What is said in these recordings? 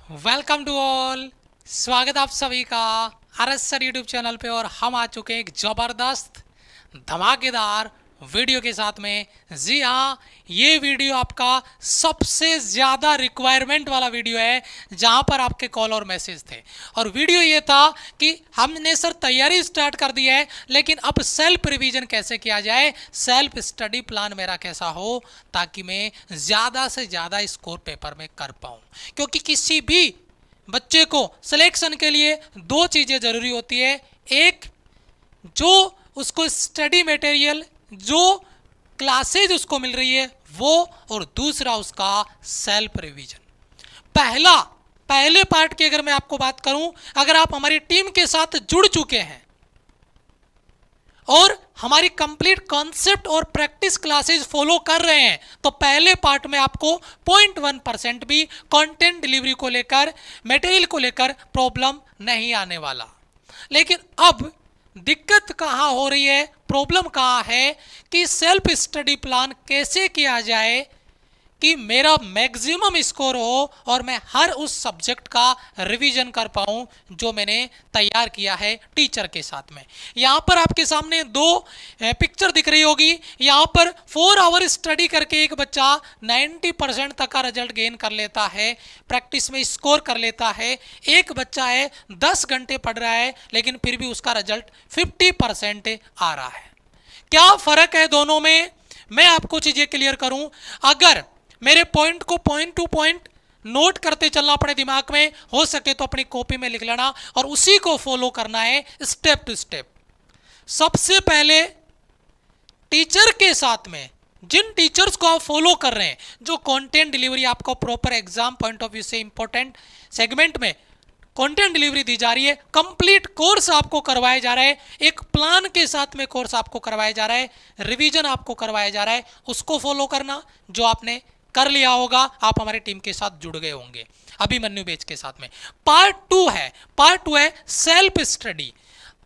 Welcome to all. स्वागत आप सभी का आरएस सर यूट्यूब चैनल पे। और हम आ चुके हैं एक ज़बरदस्त धमाकेदार वीडियो के साथ में। जी हाँ, ये वीडियो आपका सबसे ज़्यादा रिक्वायरमेंट वाला वीडियो है जहाँ पर आपके कॉल और मैसेज थे। और वीडियो ये था कि हमने सर तैयारी स्टार्ट कर दी है, लेकिन अब सेल्फ रिवीजन कैसे किया जाए, सेल्फ स्टडी प्लान मेरा कैसा हो ताकि मैं ज़्यादा से ज़्यादा स्कोर पेपर में कर पाऊँ। क्योंकि किसी भी बच्चे को सिलेक्शन के लिए दो चीज़ें ज़रूरी होती है, एक जो उसको स्टडी मटेरियल, जो क्लासेज उसको मिल रही है वो, और दूसरा उसका सेल्फ रिवीजन। पहले पार्ट की अगर मैं आपको बात करूं, अगर आप हमारी टीम के साथ जुड़ चुके हैं और हमारी कंप्लीट कॉन्सेप्ट और प्रैक्टिस क्लासेस फॉलो कर रहे हैं, तो पहले पार्ट में आपको 0.1% भी कंटेंट डिलीवरी को लेकर, मटेरियल को लेकर प्रॉब्लम नहीं आने वाला। लेकिन अब दिक्कत कहाँ हो रही है, प्रॉब्लम कहाँ है कि सेल्फ स्टडी प्लान कैसे किया जाए कि मेरा मैक्सिमम स्कोर हो और मैं हर उस सब्जेक्ट का रिवीजन कर पाऊँ जो मैंने तैयार किया है टीचर के साथ में। यहाँ पर आपके सामने दो पिक्चर दिख रही होगी। यहाँ पर 4 आवर स्टडी करके एक बच्चा 90% तक का रिजल्ट गेन कर लेता है, प्रैक्टिस में स्कोर कर लेता है। एक बच्चा है 10 घंटे पढ़ रहा है लेकिन फिर भी उसका रिजल्ट 50% आ रहा है। क्या फ़र्क है दोनों में, मैं आपको चीज़ें क्लियर करूँ। अगर मेरे पॉइंट को पॉइंट टू पॉइंट नोट करते चलना पड़े दिमाग में, हो सके तो अपनी कॉपी में लिख लेना और उसी को फॉलो करना है स्टेप टू स्टेप। सबसे पहले टीचर के साथ में जिन टीचर्स को आप फॉलो कर रहे हैं, जो कंटेंट डिलीवरी आपको proper exam point of view से इंपॉर्टेंट सेगमेंट में कंटेंट डिलीवरी दी जा रही है, कंप्लीट कोर्स आपको करवाया जा रहा है, एक प्लान के साथ में कोर्स आपको करवाया जा रहा है, रिवीजन आपको करवाया जा रहा है, उसको फॉलो करना। जो आपने कर लिया होगा, आप हमारी टीम के साथ जुड़ गए होंगे अभिमन्यु बैच के साथ में। पार्ट टू है सेल्फ स्टडी।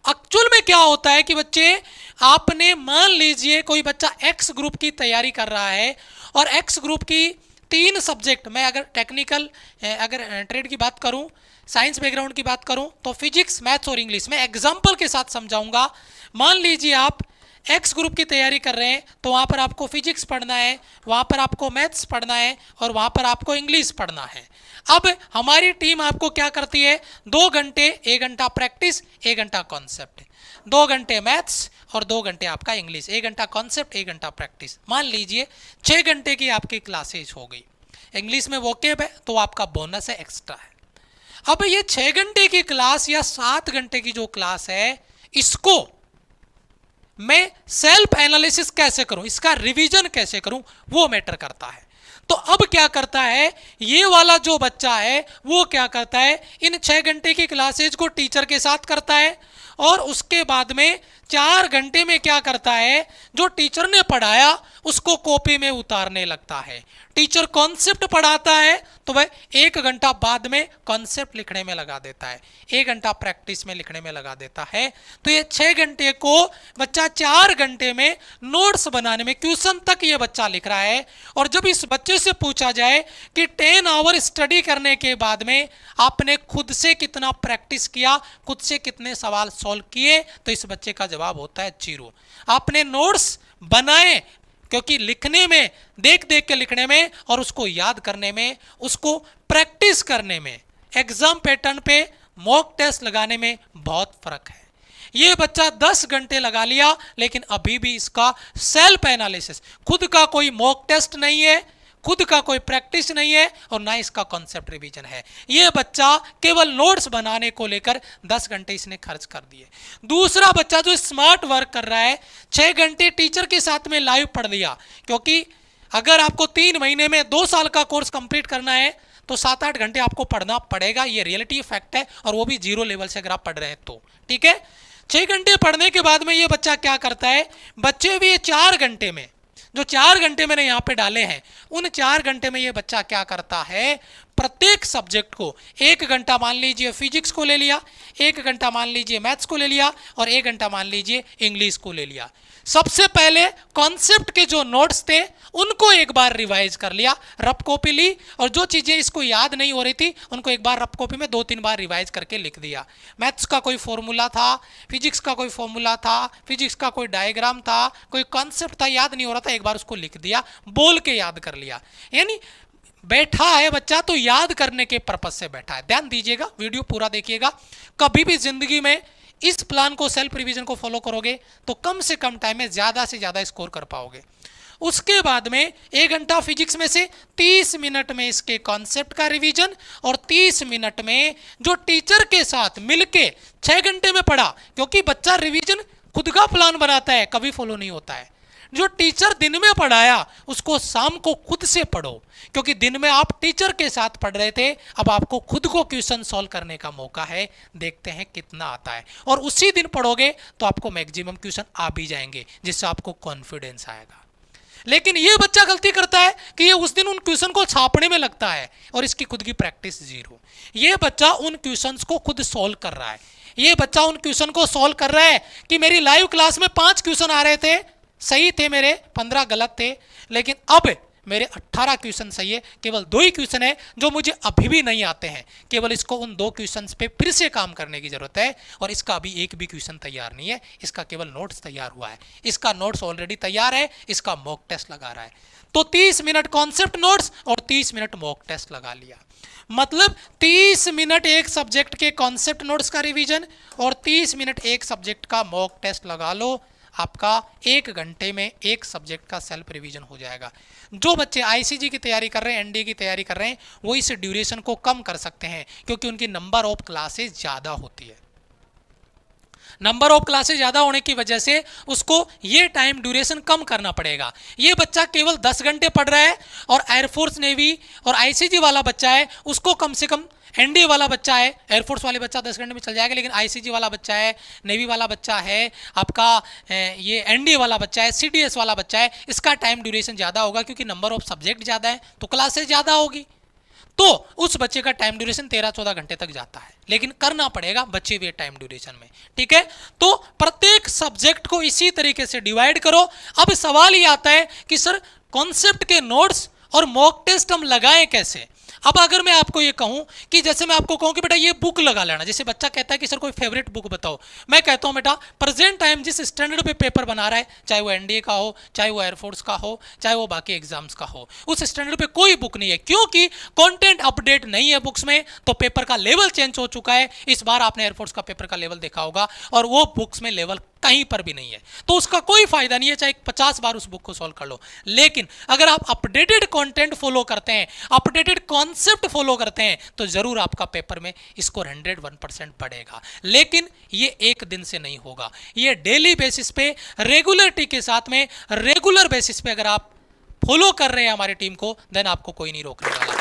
एक्चुअल में क्या होता है कि बच्चे, आपने मान लीजिए कोई बच्चा एक्स ग्रुप की तैयारी कर रहा है और एक्स ग्रुप की 3 सब्जेक्ट, मैं अगर टेक्निकल अगर ट्रेड की बात करूं, साइंस बैकग्राउंड की बात करूं तो फिजिक्स, मैथ्स और इंग्लिश, मैं एग्जाम्पल के साथ समझाऊंगा। मान लीजिए आप एक्स ग्रुप की तैयारी कर रहे हैं तो वहाँ पर आपको फिजिक्स पढ़ना है, वहाँ पर आपको मैथ्स पढ़ना है और वहाँ पर आपको इंग्लिश पढ़ना है। अब हमारी टीम आपको क्या करती है, 2 घंटे, 1 घंटा प्रैक्टिस, 1 घंटा कॉन्सेप्ट, 2 घंटे मैथ्स और 2 घंटे आपका इंग्लिश, 1 घंटा कॉन्सेप्ट, 1 घंटा प्रैक्टिस। मान लीजिए 6 घंटे की आपकी क्लासेज हो गई। इंग्लिश में वोकेब है तो आपका बोनस है, एक्स्ट्रा है। अब ये 6 घंटे की क्लास या 7 घंटे की जो क्लास है, इसको मैं सेल्फ एनालिसिस कैसे करूं, इसका रिवीजन कैसे करूं, वो मैटर करता है। तो अब क्या करता है ये वाला जो बच्चा है, वो क्या करता है, इन 6 घंटे की क्लासेज को टीचर के साथ करता है और उसके बाद में 4 घंटे में क्या करता है, जो टीचर ने पढ़ाया उसको कॉपी में उतारने लगता है। टीचर कॉन्सेप्ट पढ़ाता है तो वह 1 घंटा बाद में कॉन्सेप्ट लिखने में लगा देता है, 1 घंटा प्रैक्टिस में लिखने में लगा देता है। तो ये 6 घंटे को बच्चा 4 घंटे में नोट्स बनाने में, क्वेश्चन तक ये बच्चा लिख रहा है। और जब इस बच्चे से पूछा जाए कि 10 आवर स्टडी करने के बाद में आपने खुद से कितना प्रैक्टिस किया, खुद से कितने सवाल सॉल्व किए, तो इस बच्चे का जवाब होता है 0। आपने नोट्स बनाए, क्योंकि लिखने में, देख देख के लिखने में और उसको याद करने में, उसको प्रैक्टिस करने में, एग्जाम पैटर्न पे मॉक टेस्ट लगाने में बहुत फर्क है। ये बच्चा 10 घंटे लगा लिया लेकिन अभी भी इसका सेल्फ एनालिसिस, खुद का कोई मॉक टेस्ट नहीं है, खुद का कोई प्रैक्टिस नहीं है और ना इसका कॉन्सेप्ट रिवीजन है। ये बच्चा केवल नोट्स बनाने को लेकर 10 घंटे इसने खर्च कर दिए। दूसरा बच्चा जो स्मार्ट वर्क कर रहा है, 6 घंटे टीचर के साथ में लाइव पढ़ लिया, क्योंकि अगर आपको 3 महीने में 2 साल का कोर्स कंप्लीट करना है तो 7-8 घंटे आपको पढ़ना पड़ेगा, ये रियलिटी फैक्ट है, और वो भी 0 लेवल से अगर आप पढ़ रहे हैं तो ठीक है। 6 घंटे पढ़ने के बाद में ये बच्चा क्या करता है, बच्चे भी ये 4 घंटे में, जो 4 घंटे मैंने यहाँ पे डाले हैं, उन 4 घंटे में ये बच्चा क्या करता है, प्रत्येक सब्जेक्ट को 1 घंटा मान लीजिए फिजिक्स को ले लिया, 1 घंटा मान लीजिए मैथ्स को ले लिया और 1 घंटा मान लीजिए इंग्लिश को ले लिया। सबसे पहले कॉन्सेप्ट के जो नोट्स थे उनको एक बार रिवाइज कर लिया, रफ कॉपी ली और जो चीजें इसको याद नहीं हो रही थी उनको एक बार रफ कॉपी में 2-3 बार रिवाइज करके लिख दिया। मैथ्स का कोई फॉर्मूला था, फिजिक्स का कोई फॉर्मूला था, फिजिक्स का कोई डायग्राम था, कोई कॉन्सेप्ट था, याद नहीं हो रहा था, एक बार उसको लिख दिया, बोल के याद कर लिया। यानी बैठा है बच्चा तो याद करने के पर्पज से बैठा है। ध्यान दीजिएगा, वीडियो पूरा देखिएगा। कभी भी जिंदगी में इस प्लान को, सेल्फ रिवीजन को फॉलो करोगे तो कम से कम टाइम में ज्यादा से ज्यादा स्कोर कर पाओगे। उसके बाद में 1 घंटा फिजिक्स में से 30 मिनट में इसके कॉन्सेप्ट का रिवीजन और 30 मिनट में जो टीचर के साथ मिलके 6 घंटे में पढ़ा, क्योंकि बच्चा रिवीजन खुद का प्लान बनाता है, कभी फॉलो नहीं होता है। जो टीचर दिन में पढ़ाया उसको शाम को खुद से पढ़ो, क्योंकि दिन में आप टीचर के साथ पढ़ रहे थे, अब आपको खुद को क्वेश्चन सॉल्व करने का मौका है। देखते हैं कितना आता है, और उसी दिन पढ़ोगे तो आपको मैक्सिमम क्वेश्चन आ भी जाएंगे, जिससे आपको कॉन्फिडेंस आएगा। लेकिन ये बच्चा गलती करता है कि ये उस दिन उन क्वेश्चन को छापने में लगता है और इसकी खुद की प्रैक्टिस जीरो। ये बच्चा उन क्वेश्चंस को खुद सॉल्व कर रहा है, ये बच्चा उन क्वेश्चन को सॉल्व कर रहा है कि मेरी लाइव क्लास में 5 क्वेश्चन आ रहे थे, सही थे मेरे, 15 गलत थे, लेकिन अब मेरे 18 क्वेश्चन सही है, केवल 2 ही क्वेश्चन है जो मुझे अभी भी नहीं आते हैं, केवल इसको उन 2 क्वेश्चन पे फिर से काम करने की जरूरत है। और इसका अभी एक भी क्वेश्चन तैयार नहीं है, इसका केवल नोट्स तैयार हुआ है, इसका नोट्स ऑलरेडी तैयार है, इसका मॉक टेस्ट लगा रहा है। तो 30 मिनट कॉन्सेप्ट नोट्स और 30 मिनट मॉक टेस्ट लगा लिया, मतलब 30 मिनट एक सब्जेक्ट के कॉन्सेप्ट नोट्स का रिवीजन और 30 मिनट एक सब्जेक्ट का मॉक टेस्ट लगा लो, आपका 1 घंटे में एक सब्जेक्ट का सेल्फ रिवीजन हो जाएगा। जो बच्चे आईसीजी की तैयारी कर रहे हैं, एनडीए की तैयारी कर रहे हैं, वो इस ड्यूरेशन को कम कर सकते हैं, क्योंकि उनकी नंबर ऑफ क्लासेस ज़्यादा होती है। नंबर ऑफ क्लासेस ज़्यादा होने की वजह से उसको ये टाइम ड्यूरेशन कम करना पड़ेगा। ये बच्चा केवल 10 घंटे पढ़ रहा है और एयरफोर्स, नेवी और आईसीजी वाला बच्चा है, उसको कम से कम, एनडीए वाला बच्चा है, एयरफोर्स वाले बच्चा 10 घंटे में चल जाएगा, लेकिन आईसीजी वाला बच्चा है, नेवी वाला बच्चा है, आपका ये एनडीए वाला बच्चा है, सीडीएस वाला बच्चा है, इसका टाइम ड्यूरेशन ज़्यादा होगा, क्योंकि नंबर ऑफ सब्जेक्ट ज़्यादा है तो क्लासेस ज़्यादा होगी, तो उस बच्चे का टाइम ड्यूरेशन 13-14 घंटे तक जाता है, लेकिन करना पड़ेगा बचे हुए टाइम ड्यूरेशन में। ठीक है, तो प्रत्येक सब्जेक्ट को इसी तरीके से डिवाइड करो। अब सवाल ये आता है कि सर कॉन्सेप्ट के नोट्स और मॉक टेस्ट हम लगाएं कैसे। अब अगर मैं आपको ये कहूं कि जैसे मैं आपको कहूं कि बेटा ये बुक लगा लेना, जैसे बच्चा कहता है कि सर कोई फेवरेट बुक बताओ, मैं कहता हूं बेटा प्रेजेंट टाइम जिस स्टैंडर्ड पे पेपर बना रहा है, चाहे वो एनडीए का हो, चाहे वो एयरफोर्स का हो, चाहे वो बाकी एग्जाम्स का हो, उस स्टैंडर्ड पे कोई बुक नहीं है, क्योंकि कंटेंट अपडेट नहीं है बुक्स में, तो पेपर का लेवल चेंज हो चुका है। इस बार आपने एयरफोर्स का पेपर का लेवल देखा होगा और वो बुक्स में लेवल कहीं पर भी नहीं है, तो उसका कोई फायदा नहीं है, चाहे 50 बार उस बुक को सॉल्व कर लो। लेकिन अगर आप अपडेटेड कंटेंट फॉलो करते हैं, अपडेटेड कॉन्सेप्ट फॉलो करते हैं, तो जरूर आपका पेपर में स्कोर 101% बढ़ेगा। लेकिन ये एक दिन से नहीं होगा, ये डेली बेसिस पे, रेगुलरिटी के साथ में, रेगुलर बेसिस पे अगर आप फॉलो कर रहे हैं हमारी टीम को, देन आपको कोई नहीं रोकने वाला।